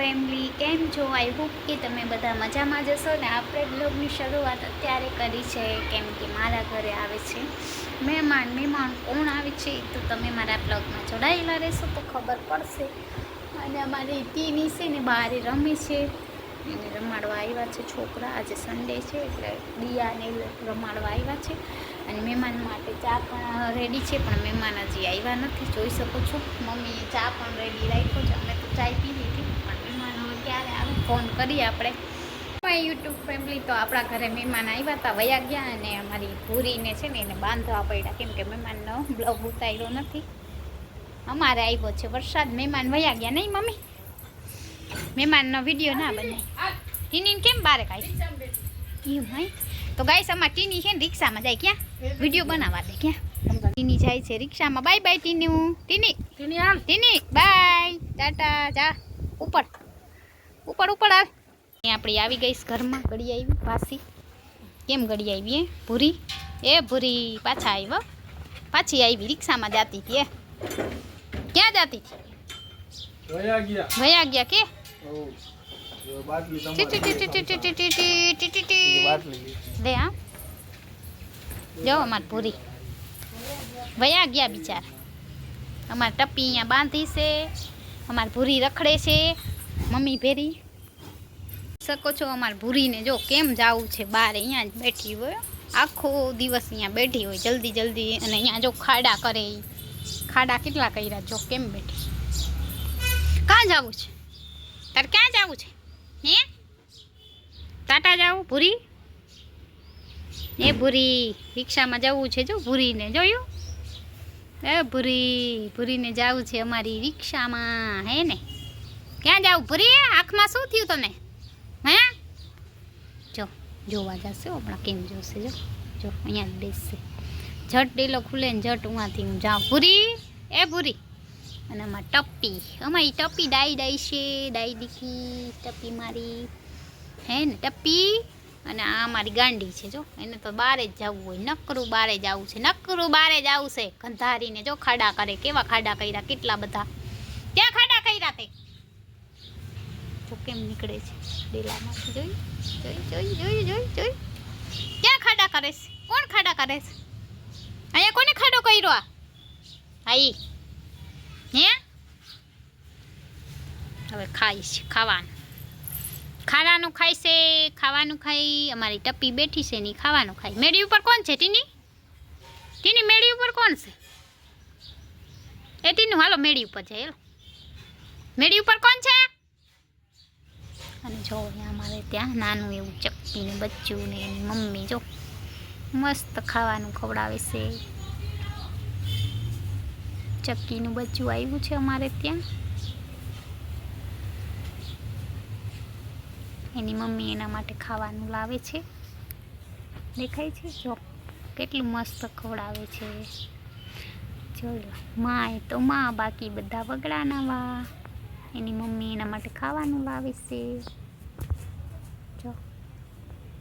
Family કેમ છો? I hope કે તમે બધા મજામાં જશો ને. આપણે બ્લોગની શરૂઆત અત્યારે કરી છે કેમ કે મારા ઘરે આવે છે મહેમાન કોણ આવે છે તો તમે મારા બ્લોગમાં જોડાયેલા રહેશો તો ખબર પડશે. અને અમારી ટીની છે ને બહાર રમે છે, એને રમાડવા આવ્યા છે છોકરા. આજે સન્ડે છે એટલે દિયાને રમાડવા આવ્યા છે. અને મહેમાન માટે ચા પણ રેડી છે, પણ મહેમાન હજી આવ્યા નથી. જોઈ શકો છો મમ્મીએ ચા પણ રેડી રાખ્યો છે. અમે તો ચાય પી લીધી, પણ મહેમાન હવે ક્યારે આવે ફોન કરીએ આપણે. યુટ્યુબ ફેમિલી તો આપણા ઘરે મહેમાન આવ્યા હતા, વયા ગયા. અને અમારી ભૂરીને છે ને એને બાંધવા પડ્યા કેમ કે મહેમાનનો બ્લોગ ઉતાર્યો નથી. અમારે આવ્યો છે વરસાદ, મહેમાન વયા ગયા નહીં મમ્મી? મહેમાનનો વિડીયો ના બને. ટીની કેમ બારે કાઢી એવું હોય તો ગાઈસ અમાર ટીની છે ને રિક્ષામાં જાય. ક્યાં વિડીયો બનાવવા દે? ક્યાં ટીની જાય છે રિક્ષામાં. બાય બાય ટીની બાય, ટાટા. જા ઉપર હાલ. આપણી આવી ગઈ ઘરમાં. ઘડી આવી પાછી. કેમ ઘડી આવી? ભૂરી પાછા આવ્યો. પાછી આવી રિક્ષામાં જતી હતી. ક્યાં જતી હતી? વયા ગયા કે લે હા જો અમાર પૂરી વયા ગયા બિચાર. અમાર ટપ્પી અહીંયા બાંધી છે, અમાર ભૂરી રખડે છે મમ્મી ભેરી. શકો છો અમાર ભૂરીને જો કેમ જાવું છે બહાર. અહીંયા જ બેઠી હોય, આખો દિવસ અહીંયા બેઠી હોય જલ્દી અને અહીંયા જો ખાડા કરે. ખાડા કેટલા કર્યા જો કેમ બેઠી. ક્યાં જવું છે તારે? ક્યાં જવું છે? હે ટાટા જાવું ભૂરી? એ ભૂરી રિક્ષામાં જવું છે જો ભૂરીને. જોયું? એ ભૂરીને જવું છે અમારી રિક્ષામાં. હે ને ક્યાં જાવું ભૂરી? આંખમાં શું થયું તને? હે જોવા જશે હમણાં. કેમ જોશે? જો અહીંયા જ બેસશે. ઝટ ડેલો ખુલે ને ઝટ ઉहाँથી હું જાઉં. ભૂરી એ ભૂરી. અને અમારી ટપ્પી ડાઈ છે. ડાઈ દીકી ટપ્પી મારી. હે ને ટપ્પી. અને આ અમારી ગાંડી છે જો, એને તો બારે જ જવું હોય. નકરું બારે જવું છે. ગંધારીને જો ખાડા કરે. કેવા ખાડા કર્યા, કેટલા બધા. ક્યાં ખાડા કર્યા તે? જો કેમ નીકળે છે ડેલામાંથી. જોઈ ક્યાં ખાડા કરે છે? કોણ ખાડા કરે છે? અહીંયા કોને ખાડો કર્યો? આઈ હે હવે ખાઈશ. ખાવાનું ખાય છે. ખાવાનું ખાઈ. અમારી ટપ્પી બેઠી છે ની ખાવાનું ખાઈ. મેળી ઉપર કોણ છે? ટીની મેળી ઉપર કોણ છે? એ ટીનું હાલો મેળી ઉપર જાય. હેલો મેળી ઉપર કોણ છે? અને જો અહીંયા અમારે ત્યાં નાનું એવું ચક્કી ને બચ્ચું ને એની મમ્મી જો મસ્ત ખાવાનું ખવડાવે છે. ચક્કીનું બચ્ચું આવ્યું છે અમારે ત્યાં. એની મમ્મી એના માટે ખાવાનું લાવે છે. દેખાય છે જો કેટલું મસ્ત ખવડાવે છે. જોઈ માં તો માં, બાકી બધા વગડાના વા. એની મમ્મી એના માટે ખાવાનું લાવે છે. જો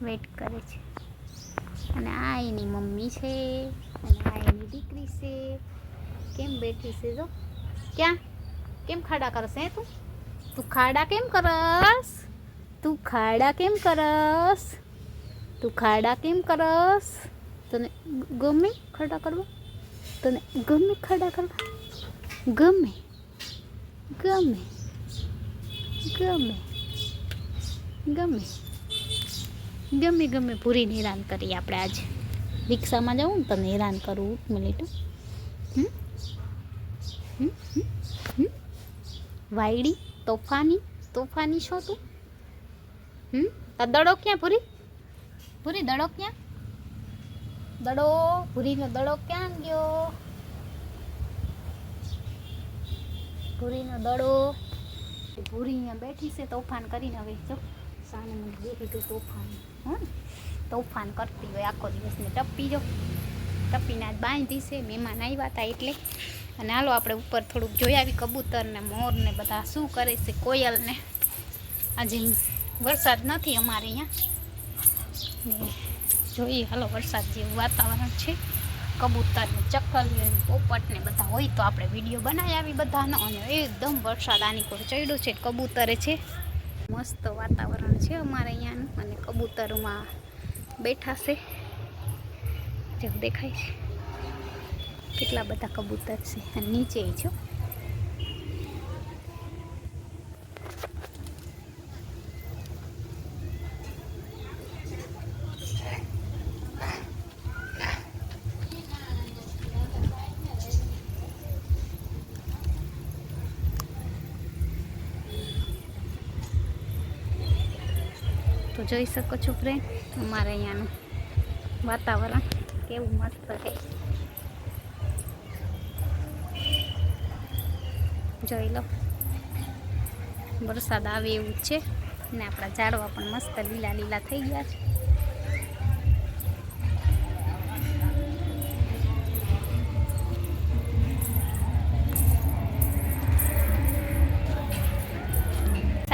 વેઇટ કરે છે. અને આ એની મમ્મી છે અને આ એની દીકરી છે. કેમ બેઠી છે જો. ક્યાં કેમ ખાડા કરશે તું ખાડા કેમ કરસ? તને ગમે ખાડા કરવા? ગમે પૂરીને હેરાન કરી. આપણે આજે રિક્ષામાં જવું ને તને હેરાન કરવું. મિનિટ વાયડી તોફાની છો તું? દડો ક્યાં ભૂરી? દડો ક્યાં? ભૂરીનો દડો ક્યાં ગયો? ભૂરીનો દડો. ભૂરી અહીંયા બેઠી છે તોફાન કરીને. હવે જો સાને મને દેખી ગયું તોફાન કરતી હોય આખો દિવસ. ને ટપ્પીને આજ બાંધી છે. મહેમાન આવ્યા હતા એટલે. અને હાલો આપણે ઉપર થોડુંક જોઈ આવી. કબૂતર ને મોર ને બધા શું કરે છે. કોયલ ને આજે વરસાદ નથી અમારે અહીંયા ને જોઈએ. હાલો વરસાદ જેવું વાતાવરણ છે. કબૂતર ને ચકલીઓ ને પોપટ ને બધા હોય તો આપણે વિડીયો બનાવી આવી બધાનો. અને એકદમ વરસાદ આની પર ચડ્યો છે, કબૂતરે છે. મસ્ત વાતાવરણ છે અમારે અહીંયાનું. અને કબૂતરોમાં બેઠા છે, જેવું દેખાય છે. કેટલા બધા કબૂતર છે. અને નીચે છો તો જોઈ શકો છો ફ્રેન્ડ, અમારે અહીંયાનું વાતાવરણ કેવું મસ્ત છે. જોઈ લો, વરસાદ આવે એવું જ છે. ને આપણા ઝાડવા પણ મસ્ત લીલા લીલા થઈ ગયા છે.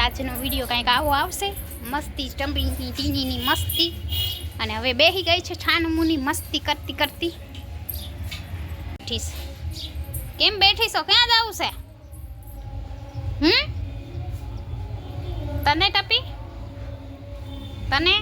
આજનો વિડીયો કંઈક આવો આવશે, મસ્તી ચંપીની ટીનીની મસ્તી. અને હવે બેસી ગઈ છે છાનમુની મસ્તી કરતી કરતી. કેમ બેઠી છો? ક્યાં જવું છે? તને ટપી? તને